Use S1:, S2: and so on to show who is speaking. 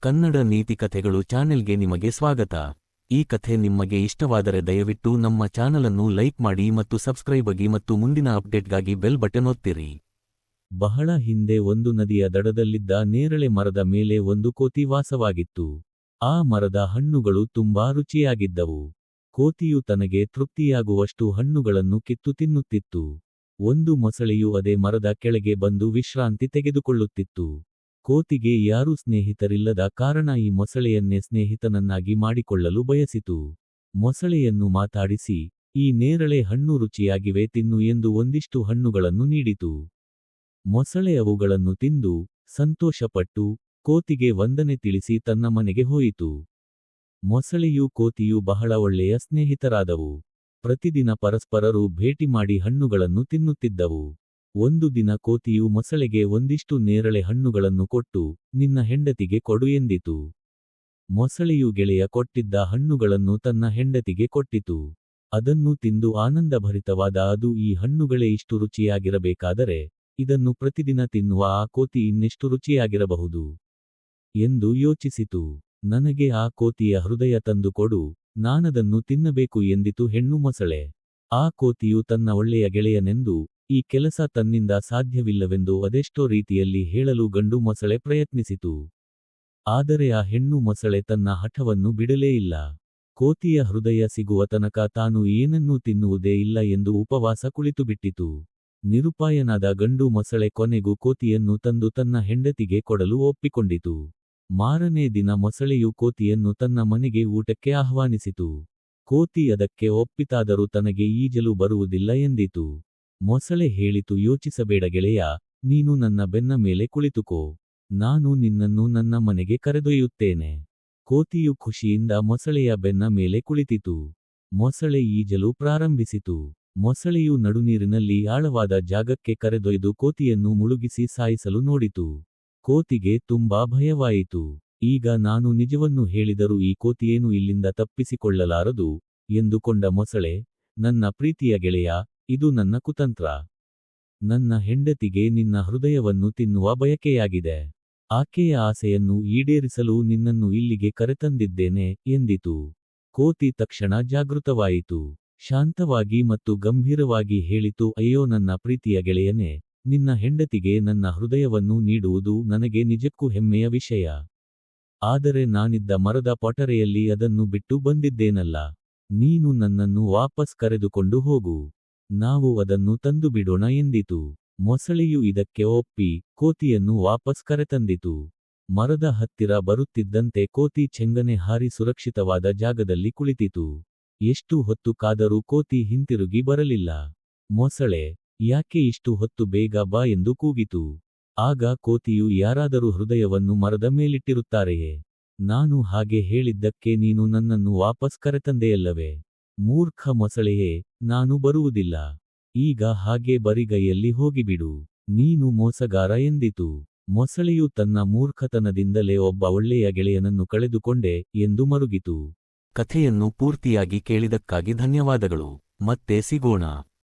S1: ಕನ್ನಡ ನೀತಿ ಕಥೆಗಳು ಚಾನೆಲ್ಗೆ ನಿಮಗೆ ಸ್ವಾಗತ. ಈ ಕಥೆ ನಿಮಗೆ ಇಷ್ಟವಾದರೆ ದಯವಿಟ್ಟು ನಮ್ಮ ಚಾನಲನ್ನು ಲೈಕ್ ಮಾಡಿ ಮತ್ತು ಸಬ್ಸ್ಕ್ರೈಬ್ ಆಗಿ ಮತ್ತು ಮುಂದಿನ ಅಪ್ಡೇಟ್ಗಾಗಿ ಬೆಲ್ ಬಟನ್ ಒತ್ತಿರಿ.
S2: ಬಹಳ ಹಿಂದೆ ಒಂದು ನದಿಯ ದಡದಲ್ಲಿದ್ದ ನೇರಳೆ ಮರದ ಮೇಲೆ ಒಂದು ಕೋತಿ ವಾಸವಾಗಿತ್ತು. ಆ ಮರದ ಹಣ್ಣುಗಳು ತುಂಬಾ ರುಚಿಯಾಗಿದ್ದವು. ಕೋತಿಯು ತನಗೆ ತೃಪ್ತಿಯಾಗುವಷ್ಟು ಹಣ್ಣುಗಳನ್ನು ಕಿತ್ತು ತಿನ್ನುತ್ತಿತ್ತು. ಒಂದು ಮೊಸಳೆಯು ಅದೇ ಮರದ ಕೆಳಗೆ ಬಂದು ವಿಶ್ರಾಂತಿ ತೆಗೆದುಕೊಳ್ಳುತ್ತಿತ್ತು. ಕೋತಿಗೆ ಯಾರೂ ಸ್ನೇಹಿತರಿಲ್ಲದ ಕಾರಣ ಈ ಮೊಸಳೆಯನ್ನೇ ಸ್ನೇಹಿತನನ್ನಾಗಿ ಮಾಡಿಕೊಳ್ಳಲು ಬಯಸಿತು. ಮೊಸಳೆಯನ್ನು ಮಾತಾಡಿಸಿ, ಈ ನೇರಳೆ ಹಣ್ಣು ರುಚಿಯಾಗಿವೆ, ತಿನ್ನು ಎಂದು ಒಂದಿಷ್ಟು ಹಣ್ಣುಗಳನ್ನು ನೀಡಿತು. ಮೊಸಳೆ ಅವುಗಳನ್ನು ತಿಂದು ಸಂತೋಷಪಟ್ಟು ಕೋತಿಗೆ ವಂದನೆ ತಿಳಿಸಿ ತನ್ನ ಮನೆಗೆ ಹೋಯಿತು. ಮೊಸಳೆಯೂ ಕೋತಿಯೂ ಬಹಳ ಒಳ್ಳೆಯ ಸ್ನೇಹಿತರಾದವು. ಪ್ರತಿದಿನ ಪರಸ್ಪರರು ಭೇಟಿ ಮಾಡಿ ಹಣ್ಣುಗಳನ್ನು ತಿನ್ನುತ್ತಿದ್ದವು. ಒಂದು ದಿನ ಕೋತಿಯು ಮೊಸಳೆಗೆ ಒಂದಿಷ್ಟು ನೇರಳೆ ಹಣ್ಣುಗಳನ್ನು ಕೊಟ್ಟು, ನಿನ್ನ ಹೆಂಡತಿಗೆ ಕೊಡು ಎಂದಿತು. ಮೊಸಳೆಯು ಗೆಳೆಯ ಕೊಟ್ಟಿದ್ದ ಹಣ್ಣುಗಳನ್ನು ತನ್ನ ಹೆಂಡತಿಗೆ ಕೊಟ್ಟಿತು. ಅದನ್ನು ತಿಂದು ಆನಂದಭರಿತವಾದ ಅದು, ಈ ಹಣ್ಣುಗಳೇ ಇಷ್ಟು ರುಚಿಯಾಗಿರಬೇಕಾದರೆ ಇದನ್ನು ಪ್ರತಿದಿನ ತಿನ್ನುವ ಆ ಕೋತಿ ಇನ್ನೆಷ್ಟು ರುಚಿಯಾಗಿರಬಹುದು ಎಂದು ಯೋಚಿಸಿತು. ನನಗೆ ಆ ಕೋತಿಯ ಹೃದಯ ತಂದು ಕೊಡು, ನಾನದನ್ನು ತಿನ್ನಬೇಕು ಎಂದಿತು ಹೆಣ್ಣು ಮೊಸಳೆ. ಆ ಕೋತಿಯು ತನ್ನ ಒಳ್ಳೆಯ ಗೆಳೆಯನೆಂದು, ಈ ಕೆಲಸ ತನ್ನಿಂದ ಸಾಧ್ಯವಿಲ್ಲವೆಂದು ಅದೆಷ್ಟೋ ರೀತಿಯಲ್ಲಿ ಹೇಳಲು ಗಂಡು ಮೊಸಳೆ ಪ್ರಯತ್ನಿಸಿತು. ಆದರೆ ಆ ಹೆಣ್ಣು ಮೊಸಳೆ ತನ್ನ ಹಠವನ್ನು ಬಿಡಲೇ ಇಲ್ಲ. ಕೋತಿಯ ಹೃದಯ ಸಿಗುವ ತನಕ ತಾನು ಏನನ್ನೂ ತಿನ್ನುವುದೇ ಇಲ್ಲ ಎಂದು ಉಪವಾಸ ಕುಳಿತುಬಿಟ್ಟಿತು. ನಿರುಪಾಯನಾದ ಗಂಡು ಮೊಸಳೆ ಕೊನೆಗೂ ಕೋತಿಯನ್ನು ತಂದು ತನ್ನ ಹೆಂಡತಿಗೆ ಕೊಡಲು ಒಪ್ಪಿಕೊಂಡಿತು. ಮಾರನೇ ದಿನ ಮೊಸಳೆಯು ಕೋತಿಯನ್ನು ತನ್ನ ಮನೆಗೆ ಊಟಕ್ಕೆ ಆಹ್ವಾನಿಸಿತು. ಕೋತಿ ಅದಕ್ಕೆ ಒಪ್ಪಿತಾದರೂ ತನಗೆ ಈಜಲು ಬರುವುದಿಲ್ಲ ಎಂದಿತು. ಮೊಸಳೆ ಹೇಳಿತು, ಯೋಚಿಸಬೇಡ ಗೆಳೆಯ, ನೀನು ನನ್ನ ಬೆನ್ನ ಮೇಲೆ ಕುಳಿತುಕೋ, ನಾನು ನಿನ್ನನ್ನು ನನ್ನ ಮನೆಗೆ ಕರೆದೊಯ್ಯುತ್ತೇನೆ. ಕೋತಿಯು ಖುಷಿಯಿಂದ ಮೊಸಳೆಯ ಬೆನ್ನ ಮೇಲೆ ಕುಳಿತಿತು. ಮೊಸಳೆ ಈಜಲು ಪ್ರಾರಂಭಿಸಿತು. ಮೊಸಳೆಯು ನಡುನೀರಿನಲ್ಲಿ ಆಳವಾದ ಜಾಗಕ್ಕೆ ಕರೆದೊಯ್ದು ಕೋತಿಯನ್ನು ಮುಳುಗಿಸಿ ಸಾಯಿಸಲು ನೋಡಿತು. ಕೋತಿಗೆ ತುಂಬಾ ಭಯವಾಯಿತು. ಈಗ ನಾನು ನಿಜವನ್ನು ಹೇಳಿದರೂ ಈ ಕೋತಿಯೇನು ಇಲ್ಲಿಂದ ತಪ್ಪಿಸಿಕೊಳ್ಳಲಾರದು ಎಂದುಕೊಂಡ ಮೊಸಳೆ, ನನ್ನ ಪ್ರೀತಿಯ ಗೆಳೆಯ, ಇದು ನನ್ನ ಕುತಂತ್ರ. ನನ್ನ ಹೆಂಡತಿಗೆ ನಿನ್ನ ಹೃದಯವನ್ನು ತಿನ್ನುವ ಬಯಕೆಯಾಗಿದೆ. ಆಕೆಯ ಆಸೆಯನ್ನು ಈಡೇರಿಸಲು ನಿನ್ನನ್ನು ಇಲ್ಲಿಗೆ ಕರೆತಂದಿದ್ದೇನೆ ಎಂದಿತು. ಕೋತಿ ತಕ್ಷಣ ಜಾಗೃತವಾಯಿತು. ಶಾಂತವಾಗಿ ಮತ್ತು ಗಂಭೀರವಾಗಿ ಹೇಳಿತು, ಅಯ್ಯೋ ನನ್ನ ಪ್ರೀತಿಯ ಗೆಳೆಯನೇ, ನಿನ್ನ ಹೆಂಡತಿಗೆ ನನ್ನ ಹೃದಯವನ್ನು ನೀಡುವುದು ನನಗೆ ನಿಜಕ್ಕೂ ಹೆಮ್ಮೆಯ ವಿಷಯ. ಆದರೆ ನಾನಿದ್ದ ಮರದ ಪೊಟರೆಯಲ್ಲಿ ಅದನ್ನು ಬಿಟ್ಟು ಬಂದಿದ್ದೇನಲ್ಲ. ನೀನು ನನ್ನನ್ನು ವಾಪಸ್ ಕರೆದುಕೊಂಡು ಹೋಗು, ನಾವು ಅದನ್ನು ತಂದು ಬಿಡೋಣ ಎಂದಿತು. ಮೊಸಳೆಯು ಇದಕ್ಕೆ ಒಪ್ಪಿ ಕೋತಿಯನ್ನು ವಾಪಸ್ ಕರೆತಂದಿತು. ಮರದ ಹತ್ತಿರ ಬರುತ್ತಿದ್ದಂತೆ ಕೋತಿ ಚೆಂಗನೆ ಹಾರಿ ಸುರಕ್ಷಿತವಾದ ಜಾಗದಲ್ಲಿ ಕುಳಿತಿತು. ಎಷ್ಟು ಹೊತ್ತು ಕಾದರೂ ಕೋತಿ ಹಿಂತಿರುಗಿ ಬರಲಿಲ್ಲ. ಮೊಸಳೆ, ಯಾಕೆ ಇಷ್ಟು ಹೊತ್ತು, ಬೇಗ ಬಾ ಎಂದು ಕೂಗಿತು. ಆಗ ಕೋತಿಯು, ಯಾರಾದರೂ ಹೃದಯವನ್ನು ಮರದ ಮೇಲಿಟ್ಟಿರುತ್ತಾರೆಯೇ? ನಾನು ಹಾಗೆ ಹೇಳಿದ್ದಕ್ಕೆ ನೀನು ನನ್ನನ್ನು ವಾಪಸ್ ಕರೆತಂದೆಯಲ್ಲವೇ? ಮೂರ್ಖ ಮೊಸಳೆಯೇ, ನಾನು ಬರುವುದಿಲ್ಲ. ಈಗ ಹಾಗೆ ಬರಿಗೈಯಲ್ಲಿ ಹೋಗಿಬಿಡು, ನೀನು ಮೋಸಗಾರ ಎಂದಿತು. ಮೊಸಳೆಯು ತನ್ನ ಮೂರ್ಖತನದಿಂದಲೇ ಒಬ್ಬ ಒಳ್ಳೆಯ ಗೆಳೆಯನನ್ನು ಕಳೆದುಕೊಂಡೆ ಎಂದು ಮರುಗಿತು.
S1: ಕಥೆಯನ್ನು ಪೂರ್ತಿಯಾಗಿ ಕೇಳಿದಕ್ಕಾಗಿ ಧನ್ಯವಾದಗಳು. ಮತ್ತೆ ಸಿಗೋಣ.